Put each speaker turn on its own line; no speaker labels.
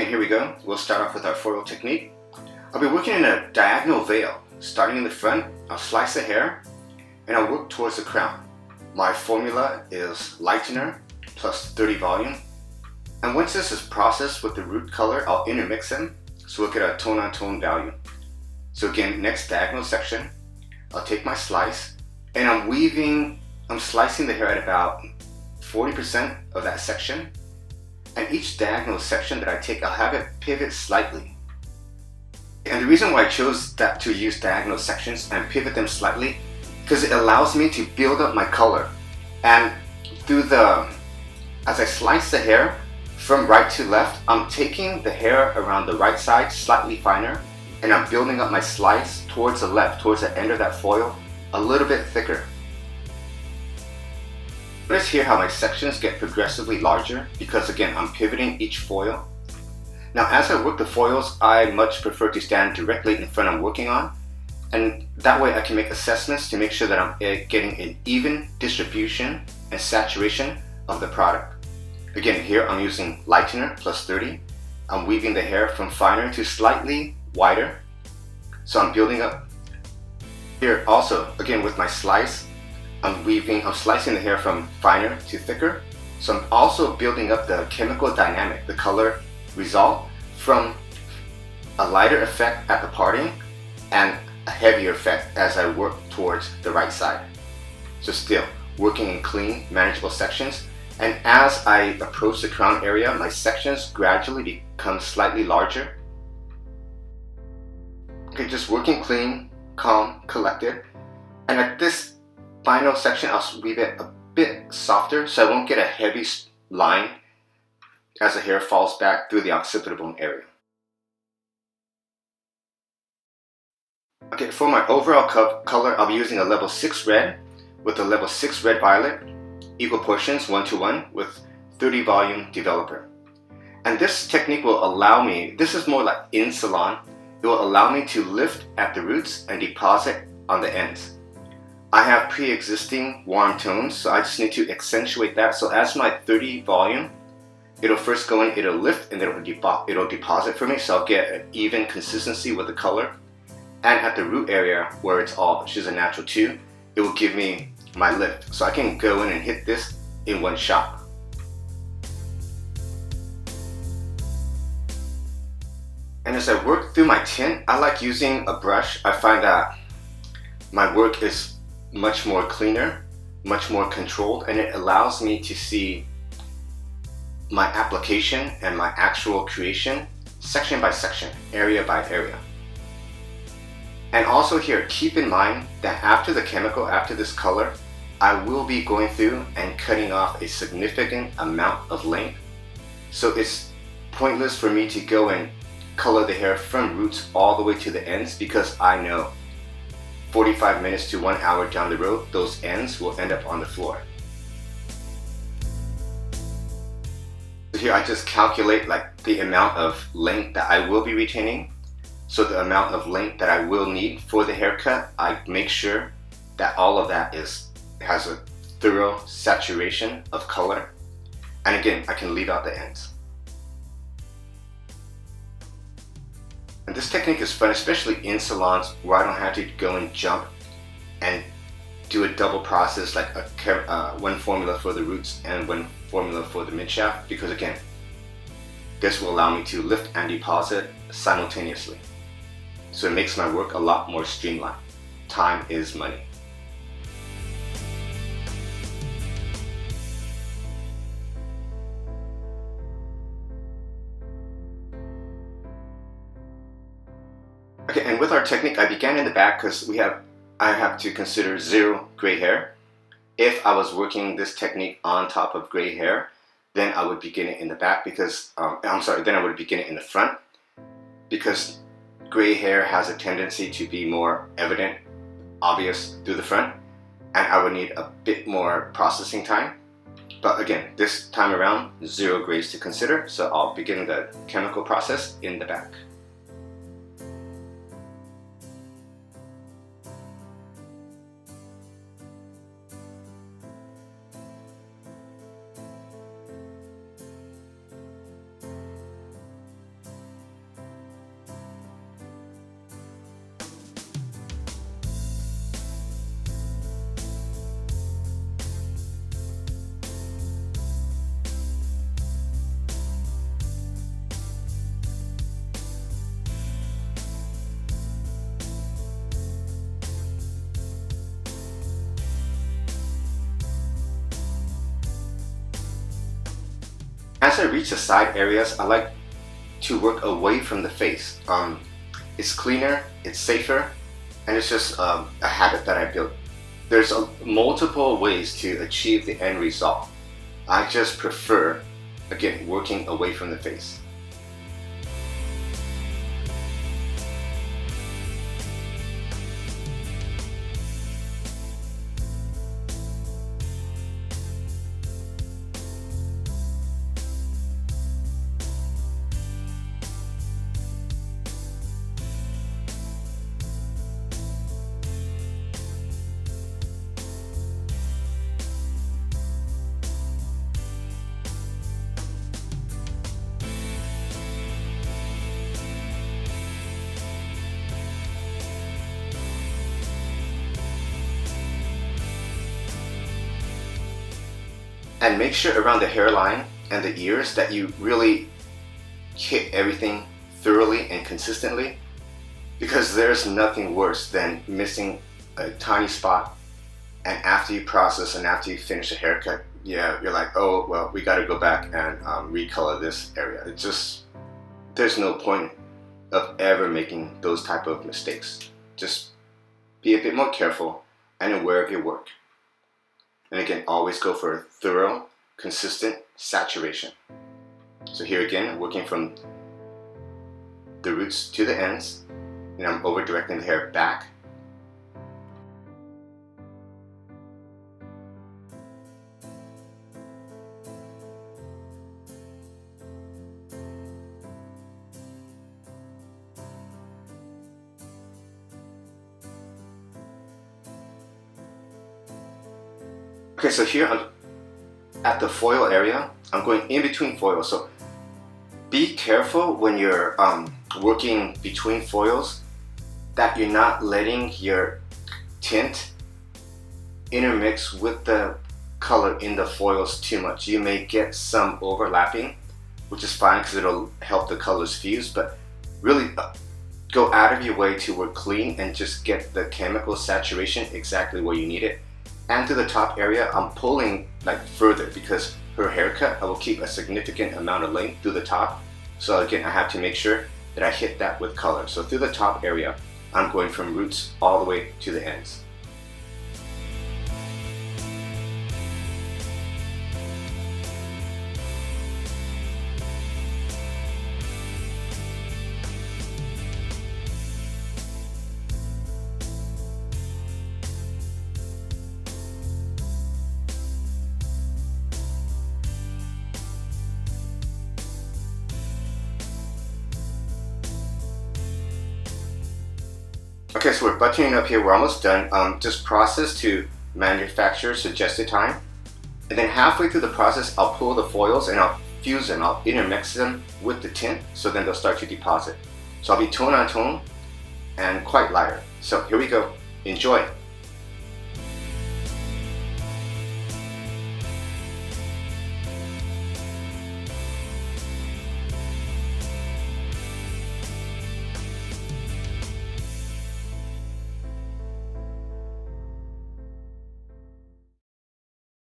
Okay, here we go. We'll start off with our foil technique. I'll be working in a diagonal veil. Starting in the front, I'll slice the hair and I'll work towards the crown. My formula is lightener plus 30 volume. And once this is processed with the root color, I'll intermix them so we'll get a tone-on-tone value. So again, next diagonal section, I'll take my slice and I'm slicing the hair at about 40% of that section. And each diagonal section that I take, I'll have it pivot slightly. And the reason why I chose to use diagonal sections and pivot them slightly, because it allows me to build up my color. And as I slice the hair from right to left, I'm taking the hair around the right side slightly finer, and I'm building up my slice towards the left, towards the end of that foil, a little bit thicker. Notice here how my sections get progressively larger because again, I'm pivoting each foil. Now as I work the foils, I much prefer to stand directly in front I'm working on, and that way I can make assessments to make sure that I'm getting an even distribution and saturation of the product. Again, here I'm using lightener plus 30. I'm weaving the hair from finer to slightly wider. So I'm building up. Here also, again with my slice, I'm slicing the hair from finer to thicker. So I'm also building up the chemical dynamic, the color result, from a lighter effect at the parting and a heavier effect as I work towards the right side. So still working in clean, manageable sections. And as I approach the crown area, my sections gradually become slightly larger. Okay, just working clean, calm, collected. And at this final section, I'll weave it a bit softer so I won't get a heavy line as the hair falls back through the occipital bone area. Okay, for my overall color, I'll be using a level 6 red with a level 6 red violet, equal portions 1:1 with 30 volume developer. And this technique will allow me, this is more like in salon, it will allow me to lift at the roots and deposit on the ends. I have pre-existing warm tones, so I just need to accentuate that. So as my 30 volume, it'll first go in, it'll lift, and then it'll deposit for me, so I'll get an even consistency with the color. And at the root area, where which is a natural 2, it will give me my lift. So I can go in and hit this in one shot. And as I work through my tint, I like using a brush. I find that my work is much more cleaner, much more controlled, and it allows me to see my application and my actual creation section by section, area by area. And also here, keep in mind that after the chemical, after this color, I will be going through and cutting off a significant amount of length. So it's pointless for me to go and color the hair from roots all the way to the ends, because I know 45 minutes to 1 hour down the road, those ends will end up on the floor. So here I just calculate like the amount of length that I will be retaining. So the amount of length that I will need for the haircut, I make sure that all of that has a thorough saturation of color. And again, I can leave out the ends. And this technique is fun, especially in salons where I don't have to go and jump and do a double process, like one formula for the roots and one formula for the mid shaft, because again, this will allow me to lift and deposit simultaneously. So it makes my work a lot more streamlined. Time is money. Okay, and with our technique, I began in the back because I have to consider 0 gray hair. If I was working this technique on top of gray hair, then I would begin it in the back because, then I would begin it in the front, because gray hair has a tendency to be more evident, obvious through the front, and I would need a bit more processing time. But again, this time around, 0 grays to consider, so I'll begin the chemical process in the back. as I reach the side areas, I like to work away from the face. It's cleaner, it's safer, and it's just a habit that I built. There's multiple ways to achieve the end result. I just prefer, again, working away from the face. And make sure around the hairline and the ears that you really hit everything thoroughly and consistently, because there's nothing worse than missing a tiny spot, and after you process and after you finish a haircut, yeah, you're like, oh well, we got to go back and recolor this area. It just, there's no point of ever making those type of mistakes. Just be a bit more careful and aware of your work. And again, always go for a thorough, consistent saturation. So here again, I'm working from the roots to the ends, and I'm over directing the hair back. Okay, so here I'm at the foil area. I'm going in between foils. So be careful when you're working between foils that you're not letting your tint intermix with the color in the foils too much. You may get some overlapping, which is fine because it'll help the colors fuse, but really go out of your way to work clean and just get the chemical saturation exactly where you need it. And to the top area, I'm pulling like further because her haircut, I will keep a significant amount of length through the top. So again, I have to make sure that I hit that with color. So through the top area, I'm going from roots all the way to the ends. Okay, so we're buttoning up here, we're almost done. Just process to manufacturer's suggested time. And then halfway through the process, I'll pull the foils and I'll fuse them, I'll intermix them with the tint, so then they'll start to deposit. So I'll be tone on tone and quite lighter. So here we go, enjoy.